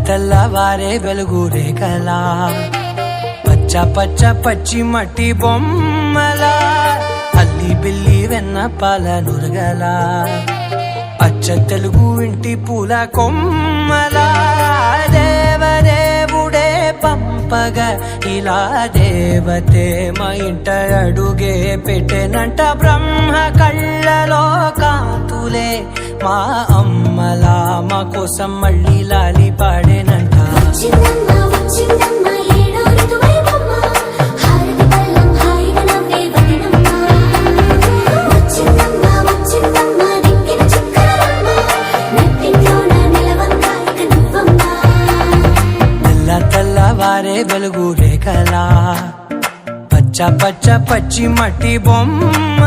తెల్లవారే వెలుగు రేఖలా పచ్చ పచ్చ పచ్చి మట్టి బొమ్మలా అల్లి బిల్లి వెన్న పాల నురగలా అచ్చ తెలుగు ఇంటి పూల కొమ్మలా దేవదేవుడే పంపగా ఇలా దేవతే మా ఇంట అడుగే పెట్టెనంట బ్రహ్మ కళ్ళలో కాంతులే మా అమ్మలా మా కోసం మళ్ళీ లాలి పాడేనంట తెల్లవారే వెలుగు రేఖలా పచ్చ పచ్చ పచ్చి మట్టి బొమ్మ